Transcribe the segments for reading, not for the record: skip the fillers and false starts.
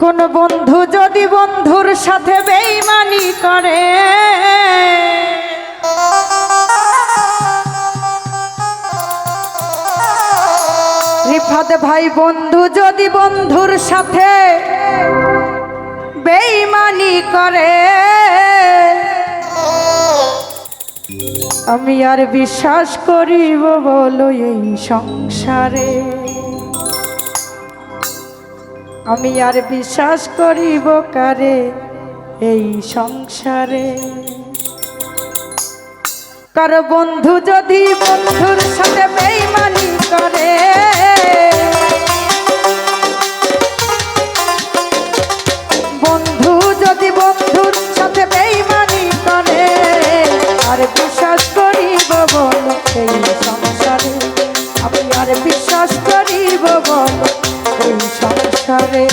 কোন বন্ধু যদি বন্ধুর সাথে বেঈমানি করে, রিফাত ভাই বন্ধু যদি বন্ধুর সাথে বেঈমানি করে, আমি আর বিশ্বাস করিব বলো এই সংসারে? আমি আর বিশ্বাস করিব কারে এই সংসারে? কার বন্ধু যদি বন্ধুর সাথে বেঈমানি করে, বন্ধু যদি বন্ধুর সাথে বেঈমানি করে, আর বিশ্বাস করিব বলো এই সংসারে? আমি আর বিশ্বাস করিব বলো এই সংসারে?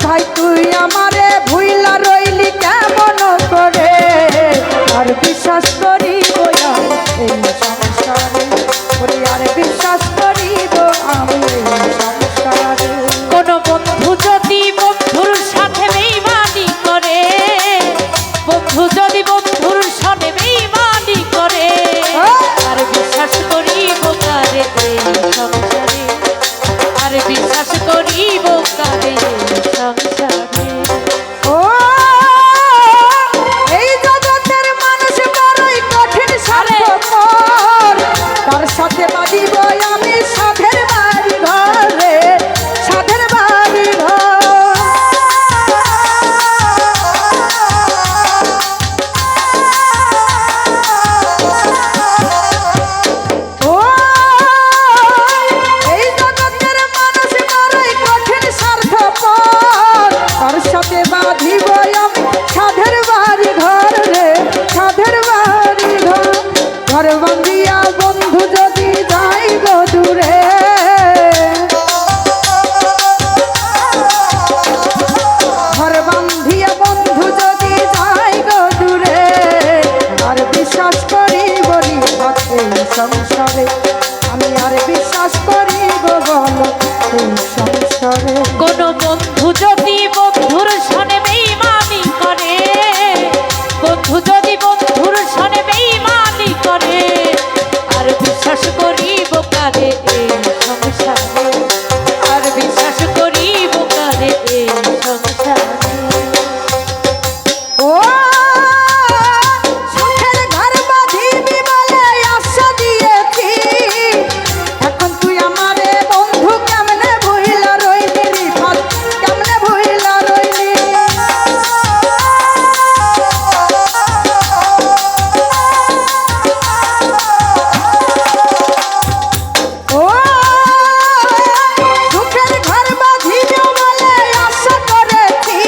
ভাই তুই আমারে ভুইলা রইলি কেমন করে? আর বিশ্বাস করিব এই সংসারে? আর বিশ্বাস করিব আমি এই সংসারে? কোন বন্ধু যদি বন্ধুর সাথে বেঈমানি করে, বন্ধু যদি বন্ধুর সাথে বেঈমানি করে, আর বিশ্বাস করিব কারে এই সংসারে? আর বিশ্বাস করিব কারে সংসারে? ও এই জগতের মানুষ বড়ই কঠিন স্বার্থপর, তার সাথে বাঁধিব আমি সাধের বাড়ি ঘরে, সাধের বাড়ি ঘর। ও এই জগতের মানুষ বড়ই কঠিন স্বার্থপর, তার সাথে বাঁধিব আমি সাধের বাড়ি ঘর রে, সাধের বাড়ি ঘর। ঘর বাঁধিয়া বন্ধু যদি যাই গো দূরে, ঘর বাঁধিয়া বন্ধু যদি যাই গো দূরে, আর বিশ্বাস করিব এই সংসারে? আমি আর বিশ্বাস করিব বলো এই সংসারে? কোন বন্ধু যদি বন্ধুর সনে বেঈমানি করে, বন্ধু যদি বন্ধুর সনে বেঈমানি করে, আর বিশ্বাস করিব কারে এই সংসারে? আর বিশ্বাস করিব কারে এই সংসারে? ও সুখের ঘর বাঁধিবি বলে আশা দিয়েছি, এখন তুই আমারে বন্ধু কেমনে ভুইলা রইলি? রিফাত কেমনে ভুইলা রইলি? ও সুখের ঘর বাঁধিবি বলে আশা করেছি,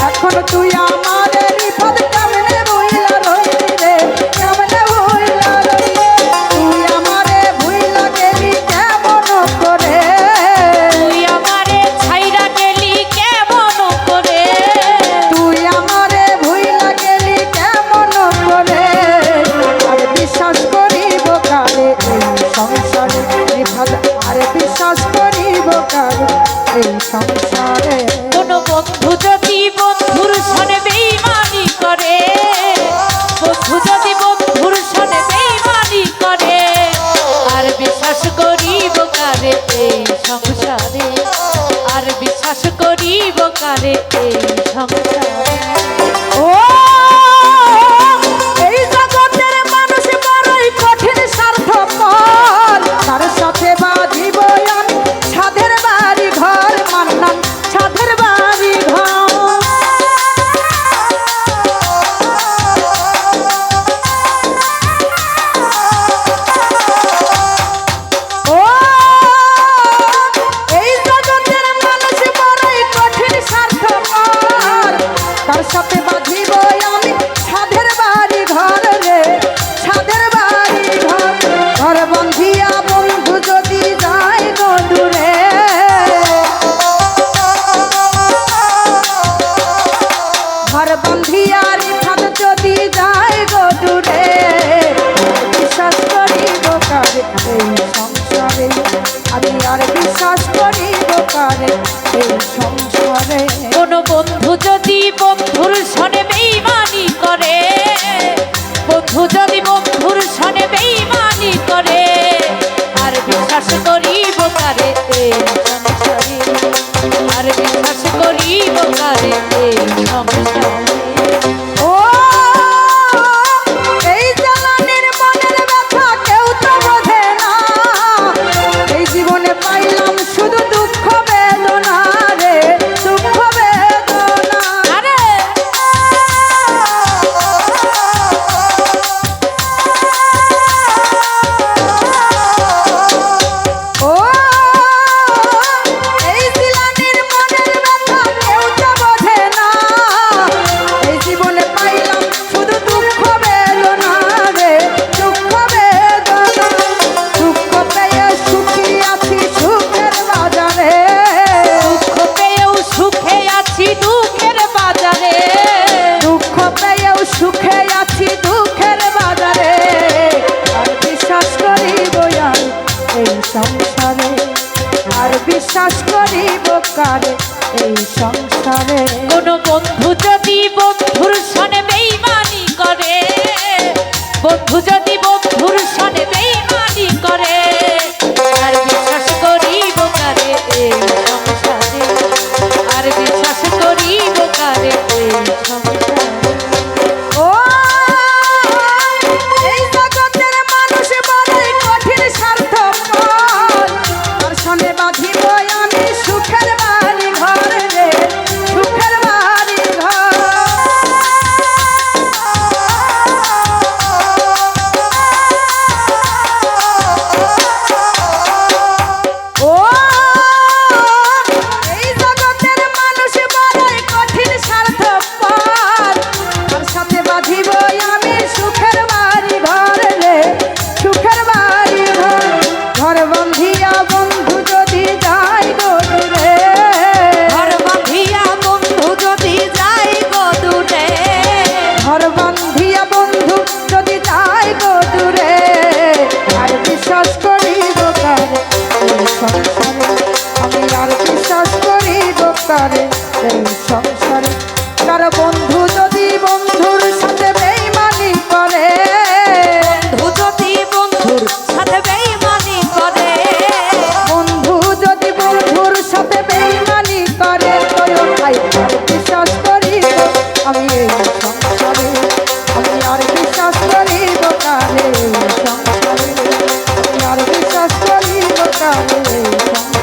এখন তুই আমারে রিফাত কেমনে ভুইলা রইলি রে? কেমনে ভুইলা রইলি? তুই আমারে ভুইলা গেলি কেমন করে? তুই আমারে ছাইরা গেলি কেমন করে? তুই আমারে ভুইলা গেলি কেমন করে? আর বিশ্বাস করিব কারে এই সংসারে? রিফাত আর বিশ্বাস করিব কারে এই সংসারে? কোন বন্ধু যদি বন্ধুর সনে বেঈমানি করে, বন্ধু যদি বন্ধুর সনে বেঈমানি করে, আর বিশ্বাস করিব কারে এই সংসারে আর বিশ্বাস করিব কারে এই সংসারে ও এই জগতের মানুষ বড়ই কঠিন স্বার্থপর তার সাথে বাঁধিব আমি ছাদের বাড়ি ঘর মান্নান ছাদের বাড়ি ঘর ও এই জগতের মানুষ বড়ই কঠিন স্বার্থপর তার সাথে বাঁধিব আমি ছাদের বাড়ি ঘর রে ছাদের বাড়ি ঘর ঘর বন্ধিয়া বন্ধু যদি যায় গো দূরে ঘর বন্ধিয়া রিফাত যদি যায় গো দূরে বিশ্বাস করিব কারে এই সংসারে আমি আর বিশ্বাস করিব কারে এই সংসারে কোন বন্ধু যদি বন্ধুর সনে বেঈমানি করে বন্ধু যদি বন্ধুর সনে বেঈমানি করে আর বিশ্বাস করিব কারে এই সংসারে আর বিশ্বাস করিব কারে এই সংসারে ও এই জ্বালানির মনের ব্যথা কেউ তো বোঝে না এই জীবনে পাইলাম শুধু দুঃখ বেদনা রে দুঃখ বেদনা আরে ও এই জ্বালানির মনের ব্যথা কেউ তো বোঝে না এই জীবনে পাইলাম শুধু দুঃখ বেদনা রে দুঃখ বেদনা দুঃখ পেয়ে সুখী আছি সুখের বাজারে দুঃখ পেয়েও সুখে আছি দুঃখের বাজারে দুঃখ পেয়েও সুখে আছি দুঃখের বাজারে আর বিশ্বাস করিব আর এই সংসারে আর বিশ্বাস করিব কারে এই সংসারে কোন বন্ধু যদি বন্ধুর সনে বেঈমানি করে বন্ধু যদি বন্ধুর সনে বেঈমানি করে আর বিশ্বাস করিব কারে এই সংসারে আর বিশ্বাস করিব কারে এই সংসারে ও এই জগতের মানুষ বড়ই কঠিন স্বার্থপর তার সনে বাঁধিব আমি সুখের বাড়ি ঘর রে সুখের বাড়ি ঘর ও এই জগতের মানুষ বড়ই কঠিন স্বার্থপর তার সাথে বাঁধিব আমি সুখের বাড়ি ঘর রে সুখের বাড়ি ঘর ঘর বন্ধিয়া বন্ধু যদি যায় গো দূরে ঘর বাঁধিয়া বন্ধু যদি যাই গো দূরে ঘর বন্ধিয়া বন্ধু যদি যায় গো দূরে আর বিশ্বাস করিব কারে এই সংসারে আমি আর বিশ্বাস করিব কারে এই সংসারে কার বন্ধু যদি বন্ধুর সাথে বেঈমানি করে বন্ধু যদি বন্ধুর সাথে বেঈমানি করে বন্ধু যদি বন্ধুর সাথে বেঈমানি করে তোর ভাই আর বিশ্বাস করিব আমি এই সংসারে আমি আর বিশ্বাস করিব কারে এই সংসারে আমি আর বিশ্বাস করিব কারে এই সংসারে